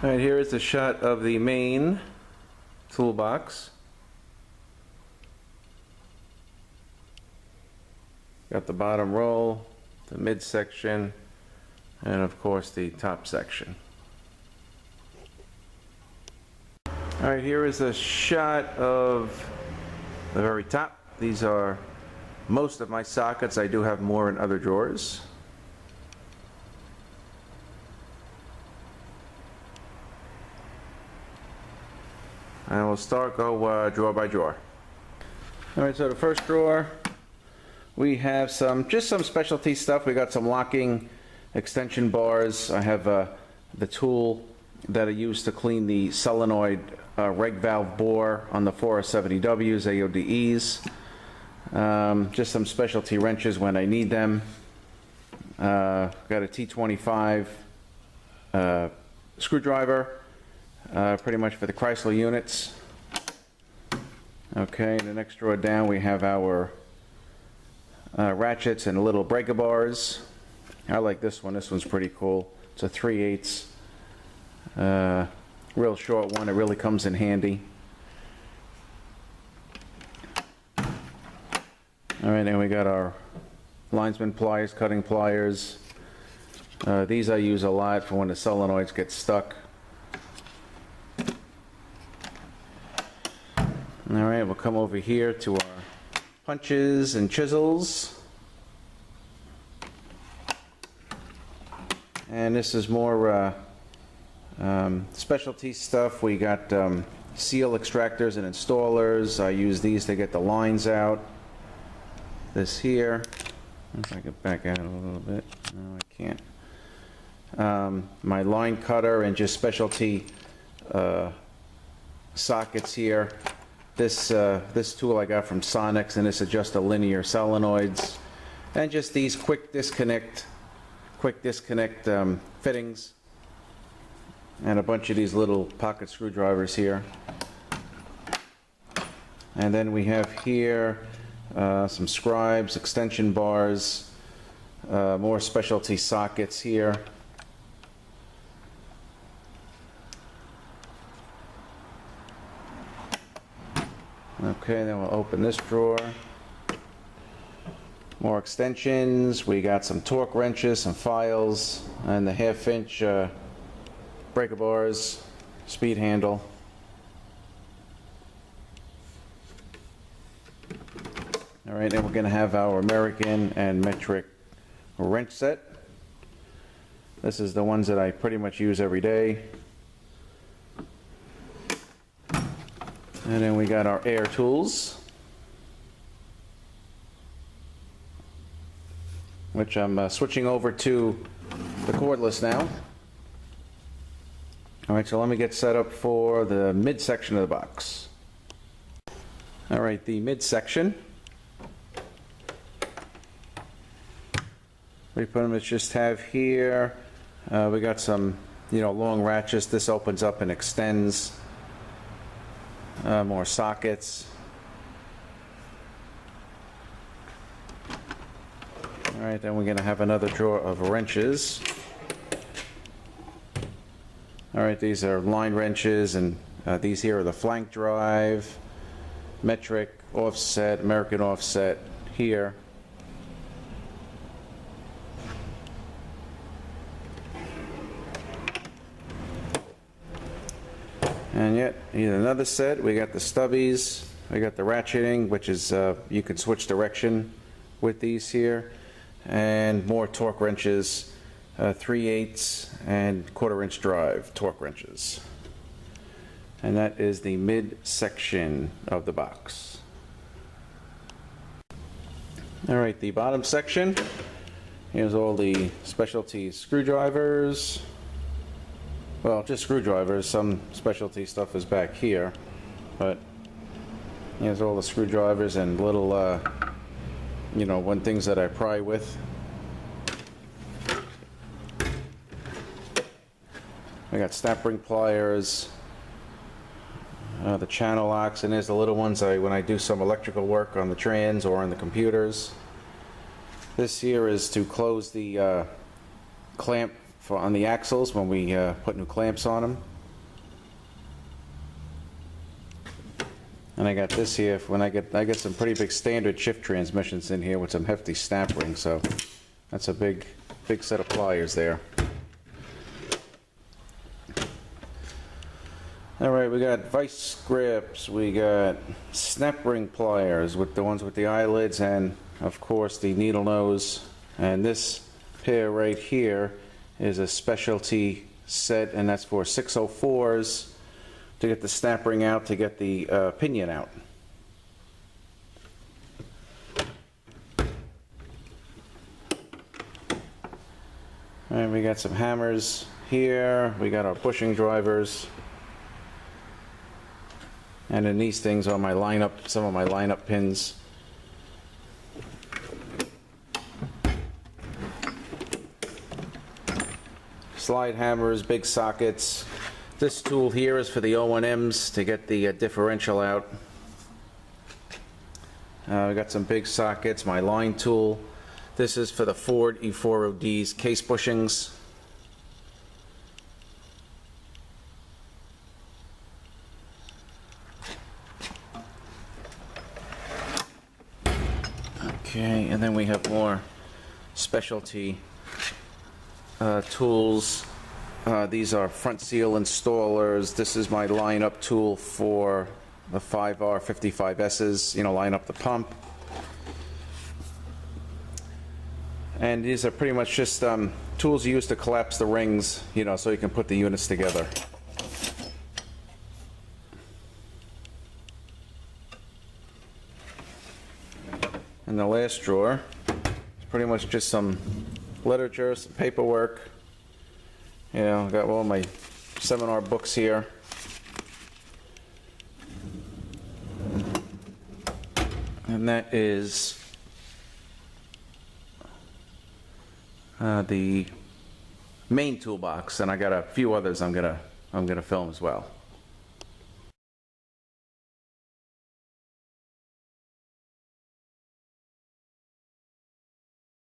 Alright, here is a shot of the main toolbox. Got the bottom roll, the midsection, and of course the top section. Alright, here is a shot of the very top. These are most of my sockets. I do have more in other drawers. And we'll go drawer by drawer. Alright, so the first drawer, we have just some specialty stuff. We got some locking extension bars. I have the tool that I use to clean the solenoid reg valve bore on the 470Ws, AODEs. Just some specialty wrenches when I need them. Got a T25 screwdriver. Pretty much for the Chrysler units. Okay, in the next drawer down we have our ratchets and little breaker bars. I like this one. This one's pretty cool. It's a 3/8, real short one. It really comes in handy. Alright, then we got our Linesman pliers, cutting pliers. These I use a lot for when the solenoids get stuck. Alright, we'll come over here to our punches and chisels. And this is more specialty stuff. We got seal extractors and installers. I use these to get the lines out. This here, if I can back out a little bit. No, I can't. My line cutter and just specialty sockets here. This tool I got from Sonics, and this is just a linear solenoids, and just these quick disconnect fittings, and a bunch of these little pocket screwdrivers here. And then we have here some scribes, extension bars, more specialty sockets here. Okay, then we'll open this drawer. More extensions. We got some torque wrenches, some files, and the 1/2-inch breaker bars, speed handle. Alright, then we're going to have our American and metric wrench set. This is the ones that I pretty much use every day. And then we got our air tools, which I'm switching over to the cordless now. Alright, so let me get set up for the midsection of the box. Alright, the midsection. We pretty much just have here, we got some, long ratchets. This opens up and extends. More sockets. Alright, then we're going to have another drawer of wrenches. Alright, these are line wrenches, and these here are the flank drive, metric, offset, American offset here. And yet, another set. We got the stubbies, we got the ratcheting, which is you can switch direction with these here, and more torque wrenches, 3/8 and 1/4-inch drive torque wrenches. And that is the midsection of the box. Alright, the bottom section. Here's all the specialty screwdrivers. Well, just screwdrivers. Some specialty stuff is back here, but here's all the screwdrivers and little, things that I pry with. I got snap ring pliers, the channel locks, and there's the little ones when I do some electrical work on the trans or on the computers. This here is to close the clamp on the axles when we put new clamps on them. And I got this here for when I get some pretty big standard shift transmissions in here with some hefty snap rings, so that's a big set of pliers there. All right, we got vice grips, we got snap ring pliers with the ones with the eyelids, and of course the needle nose. And this pair right here is a specialty set, and that's for 604s to get the snap ring out, to get the pinion out. And we got some hammers here, we got our bushing drivers. And then these things are my lineup, some of my lineup pins. Slide hammers, big sockets. This tool here is for the O&Ms to get the differential out. We got some big sockets, my line tool. This is for the Ford E4OD's case bushings. Okay, and then we have more specialty tools. These are front seal installers. This is my lineup tool for the 5R55Ss, you know, line up the pump. And these are pretty much just tools you use to collapse the rings, you know, so you can put the units together. And the last drawer is pretty much just some literature, some paperwork. You know, I've got all my seminar books here. And that is the main toolbox, and I got a few others I'm gonna film as well.